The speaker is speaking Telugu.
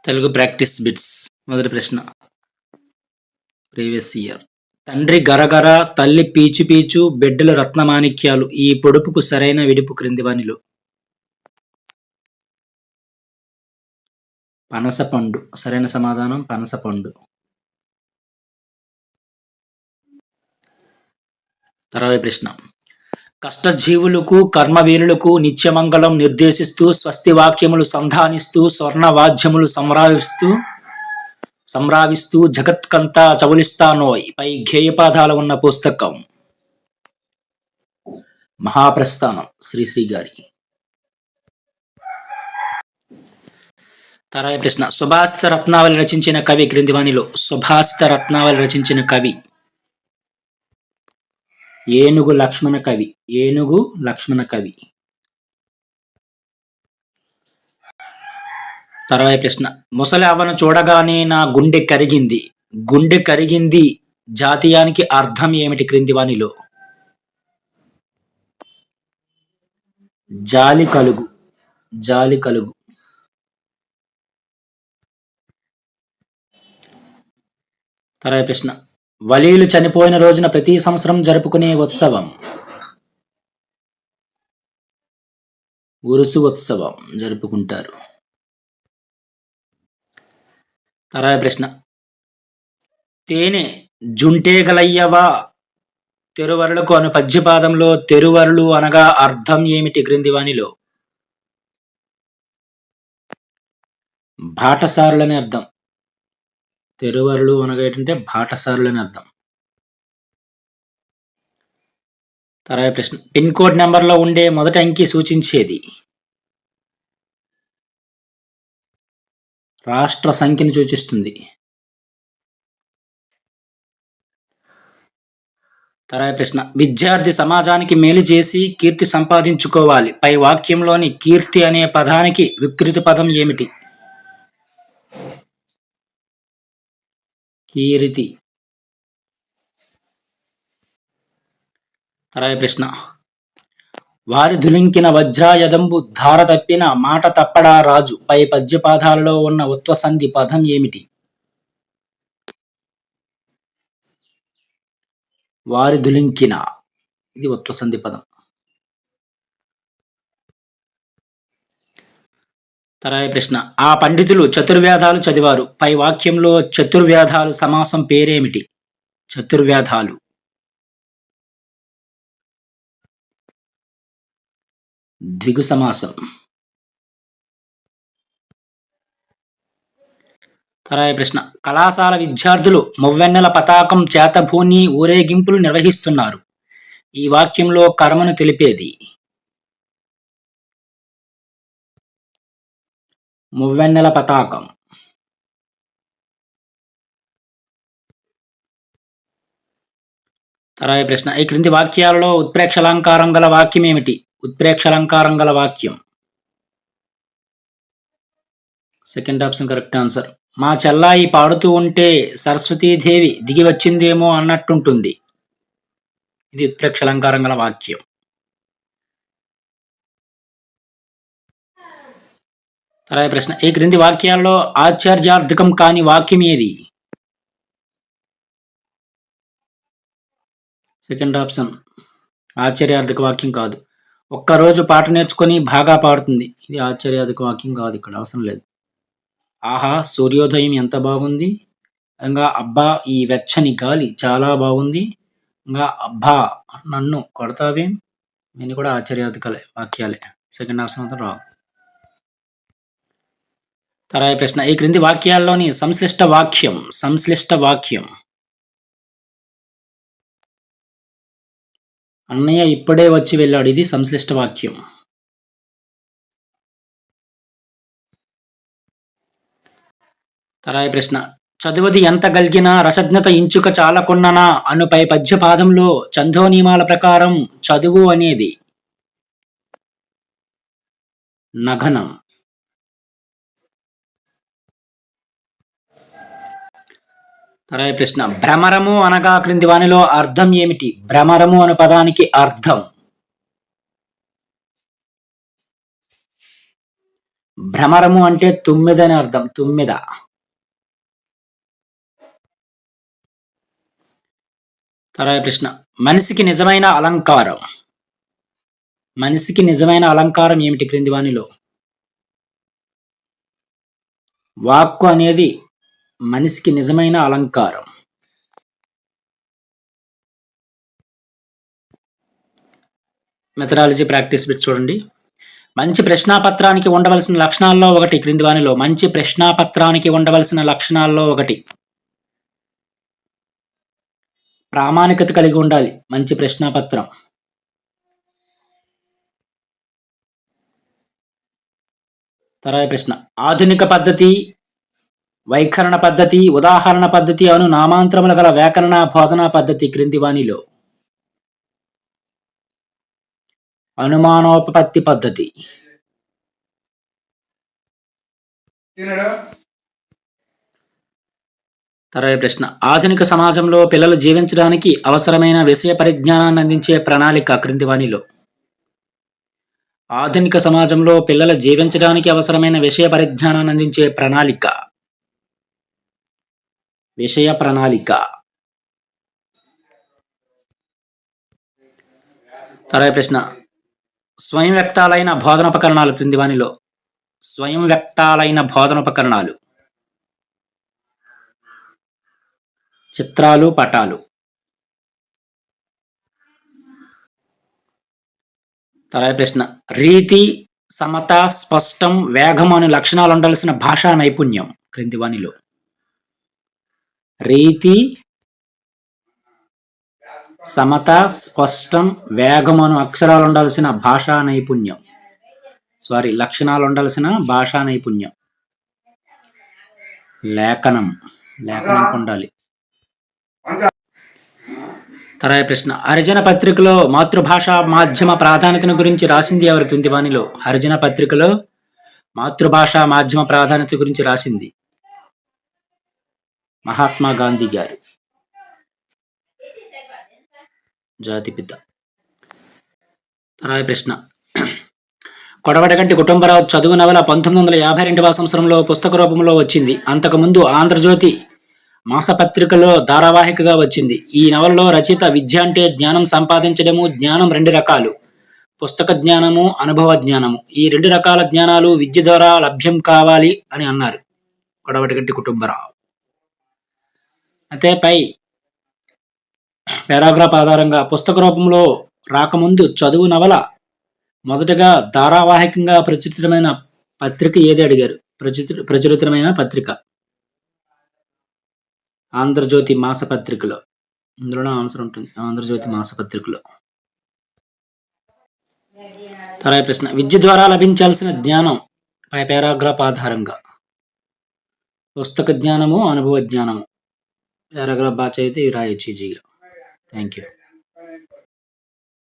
Telugu practice bits. మొదటి ప్రశ్న ప్రీవియస్ ఇయర్. తండ్రి గరగర, తల్లి పీచు పీచు, బిడ్డలు రత్నమాణిక్యాలు, ఈ పొడుపుకు సరైన విడుపు క్రింది వానిలో. పనసపండు. సరైన సమాధానం పనసపండు. తర్వాతి ప్రశ్న. కష్టజీవులకు కర్మవీరులకు నిత్యమంగళం నిర్దేశిస్తూ స్వస్తి వాక్యములు సంధానిస్తూ స్వర్ణవాద్యములు సంరావిస్తూ జగత్కంతా చవులిస్తానోయ్ పై గేయపాదాలు ఉన్న పుస్తకం. మహాప్రస్థానం శ్రీశ్రీ గారి. తర్వాతి ప్రశ్న. సుభాషిత రత్నావళి రచించిన కవి క్రింది వానిలో. సుభాషిత రత్నావళి రచించిన కవి ఏనుగు లక్ష్మణ కవి. ఏనుగు లక్ష్మణ కవి. తర్వాతి ప్రశ్న. ముసలి అవ్వను చూడగానే నా గుండె కరిగింది. గుండె కరిగింది జాతీయానికి అర్థం ఏమిటి క్రింది వానిలో. జాలి కలుగు. జాలి కలుగు. తర్వాతి ప్రశ్న. వలీలు చనిపోయిన రోజున ప్రతి సంవత్సరం జరుపుకునే ఉత్సవం. ఉరుసు ఉత్సవం జరుపుకుంటారు. తర్వాతి ప్రశ్న. తేనె జుంటేగలయ్యవా తెరువరులకు అను పద్యపాదంలో తెరువరులు అనగా అర్థం ఏమిటి క్రింది వానిలో. బాటసారులని అర్థం. తెరువరులు అనగా ఏంటంటే బాటసారులని అర్థం. తర్వాత ప్రశ్న. పిన్ కోడ్ నెంబర్లో ఉండే మొదటి అంకి సూచించేది. రాష్ట్ర సంఖ్యను సూచిస్తుంది. తర్వాత ప్రశ్న. విద్యార్థి సమాజానికి మేలు చేసి కీర్తి సంపాదించుకోవాలి పై వాక్యంలోని కీర్తి అనే పదానికి వికృతి పదం ఏమిటి. కీర్తి. తర్వాత ప్రశ్న. వారి ధులింకిన వజ్రాయదంబు ధార తప్పిన మాట తప్పడా రాజు పై పద్యపాదాలలో ఉన్న ఉత్వసంధి పదం ఏమిటి. వారి ధులింకిన, ఇది ఉత్వసంధి పదం. తర్వాత ప్రశ్న. ఆ పండితులు చతుర్వేదాలు చదివారు పై వాక్యంలో చతుర్వేదాలు సమాసం పేరేమిటి. చతుర్వేదాలు. ద్విగు సమాసం. తర్వాత ప్రశ్న. కళాశాల విద్యార్థులు మువ్వెన్నెల పతాకం చేతబూని ఊరేగింపులు నిర్వహిస్తున్నారు. ఈ వాక్యంలో కర్మను తెలిపేది. మువ్వెన్నెల పతాకం. తర్వాత ప్రశ్న. ఈ క్రింది వాక్యాలలో ఉత్ప్రేక్షాలంకారం గల వాక్యం ఏమిటి. ఉత్ప్రేక్షాలంకారం గల వాక్యం. Second option correct answer. మా చెల్లాయి పాడుతూ ఉంటే సరస్వతీదేవి దిగి వచ్చిందేమో అన్నట్టుంటుంది. ఇది ఉత్ప్రేక్షాలంకారం గల వాక్యం. తర్వాత ప్రశ్న. ఈ క్రింది వాక్యాల్లో ఆశ్చర్యార్థకం కాని వాక్యం ఏది. Second option. ఆశ్చర్యార్థక వాక్యం కాదు. ఒక్కరోజు పాట నేర్చుకొని బాగా పాడుతుంది. ఇది ఆశ్చర్యార్థక వాక్యం కాదు, ఇక్కడ అవసరం లేదు. ఆహా సూర్యోదయం ఎంత బాగుంది. ఇంకా అబ్బా ఈ వెచ్చని గాలి చాలా బాగుంది. ఇంకా అబ్బా నన్ను కొడతావేం. ఇవన్నీ కూడా ఆశ్చర్యార్థక వాక్యాలే. సెకండ్ ఆప్షన్ మాత్రం రావు. తర్వాత ప్రశ్న. ఈ క్రింది వాక్యాల్లోని సంశ్లిష్ట వాక్యం. సంశ్లిష్ట వాక్యం. అన్నయ్య ఇప్పుడే వచ్చి వెళ్ళాడు. ఇది సంశ్లిష్ట వాక్యం. తర్వాత ప్రశ్న. చదువది ఎంత గల్గినా రసజ్ఞత ఇంచుక చాలకున్ననా అను పై పద్యపాదంలో ఛందో నియమాల ప్రకారం చదువు అనేది నగనం. తర్వాత ప్రశ్న. భ్రమరము అనగా క్రింది వానిలో అర్థం ఏమిటి. భ్రమరము అను పదానికి అర్థం భ్రమరము అంటే తుమ్మెదని అర్థం. తుమ్మెద. తర్వాత ప్రశ్న. మనిషికి నిజమైన అలంకారం. మనిషికి నిజమైన అలంకారం ఏమిటి క్రింది వానిలో? వాక్కు అనేది మనిషికి నిజమైన అలంకారం. మెథడాలజీ ప్రాక్టీస్ బిట్ చూడండి. మంచి ప్రశ్నాపత్రానికి ఉండవలసిన లక్షణాల్లో ఒకటి క్రింది వానిలో. మంచి ప్రశ్నాపత్రానికి ఉండవలసిన లక్షణాల్లో ఒకటి ప్రామాణికత కలిగి ఉండాలి. మంచి ప్రశ్నాపత్రం. తర్వాత ప్రశ్న. ఆధునిక పద్ధతి, వైఖరణ పద్ధతి, ఉదాహరణ పద్ధతి అను నామాంతరముల గల వ్యాకరణ బోధనా పద్ధతి క్రింది వానిలో? అనుమానోపపత్తి పద్ధతి. తర్వాత ప్రశ్న. ఆధునిక సమాజంలో పిల్లలు జీవించడానికి అవసరమైన విషయ పరిజ్ఞానాన్ని అందించే ప్రణాళిక క్రింది వానిలో? ఆధునిక సమాజంలో పిల్లలు జీవించడానికి అవసరమైన విషయ పరిజ్ఞానాన్ని అందించే ప్రణాళిక. విషయ ప్రణాళిక. తర్వాత ప్రశ్న. స్వయం వ్యక్తాలైన బోధనోపకరణాలు క్రింది వానిలో? స్వయం వ్యక్తాలైన బోధనోపకరణాలు. చిత్రాలు, పటాలు. తర్వాత ప్రశ్న. రీతి, సమత, స్పష్టం, వేగం అనే లక్షణాలు ఉండాల్సిన భాషా నైపుణ్యం క్రింది వానిలో? రీతి, సమత, స్పష్టం, వేగం అను అక్షరాలు ఉండాల్సిన భాషా నైపుణ్యం. లక్షణాలు ఉండాల్సిన భాషా నైపుణ్యం. లేఖనం ఉండాలి. తర్వాత ప్రశ్న. హరిజన పత్రికలో మాతృభాష మాధ్యమ ప్రాధాన్యతను గురించి రాసింది ఎవరు క్రింది వానిలో? హరిజన పత్రికలో మాతృభాష మాధ్యమ ప్రాధాన్యత గురించి రాసింది మహాత్మా గాంధీ గారు, జాతిపిత. తర్వాత ప్రశ్న. కొడవటిగంటి కుటుంబరావు చదువు నవల 1952వ సంవత్సరంలో పుస్తక రూపంలో వచ్చింది. అంతకుముందు ఆంధ్రజ్యోతి మాసపత్రికలో ధారావాహికగా వచ్చింది. ఈ నవలలో రచయిత విద్య అంటే జ్ఞానం సంపాదించడము. జ్ఞానం 2 రకాలు: పుస్తక జ్ఞానము, అనుభవ జ్ఞానము. ఈ 2 రకాల జ్ఞానాలు విద్య ద్వారా లభ్యం కావాలి అని అన్నారు కొడవటిగంటి కుటుంబరావు. అయితే పై పారాగ్రాఫ్ ఆధారంగా పుస్తక రూపంలో రాకముందు చదువు నవల మొదటగా ధారావాహికంగా ప్రచురితమైన పత్రిక ఏది అడిగారు? ప్రచురితమైన పత్రిక ఆంధ్రజ్యోతి మాసపత్రికలో. ఇందులోనే ఆన్సర్ ఉంటుంది, ఆంధ్రజ్యోతి మాసపత్రికలో. తర్వాత ప్రశ్న. విద్య ద్వారా లభించాల్సిన జ్ఞానం పై పారాగ్రాఫ్ ఆధారంగా పుస్తక జ్ఞానము, అనుభవ జ్ఞానము. పారాగ్రాఫ్ బాగా అయితే రాయొచ్చు ఈజీగా. Thank you.